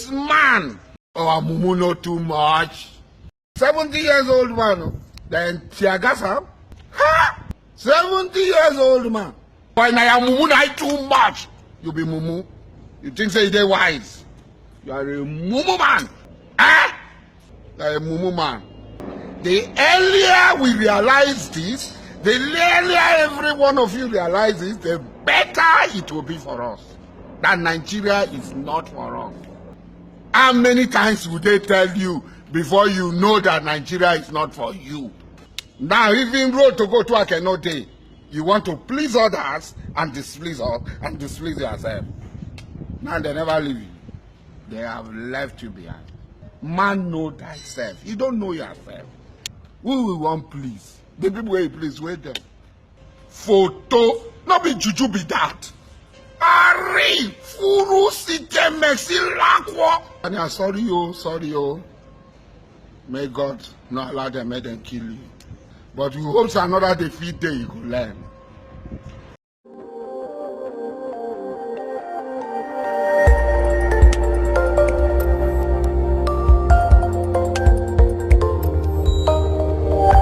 this man. Oh, mumu not too much. 70 years old man. Then Tiagasa. Ha! 70 years old man. Why now mumu not too much? You be mumu. You think say they wise. You are a mumu man. Eh? You are a mumu man. The earlier we realize this, the earlier every one of you realizes, the better it will be for us. That Nigeria is not for us. How many times would they tell you before you know that Nigeria is not for you? Now, even road to go to Akeno Day, you want to please others and displease us and displease yourself. Now they never leave you. They have left you behind. Man, know thyself. You don't know yourself. Who will want please? The people where you please, wait them. Photo, not be juju be that. Ari, furu site mexi lakwa. And I'm sorry, oh. May God not allow them, make them kill you. But we hope another defeat day you will learn.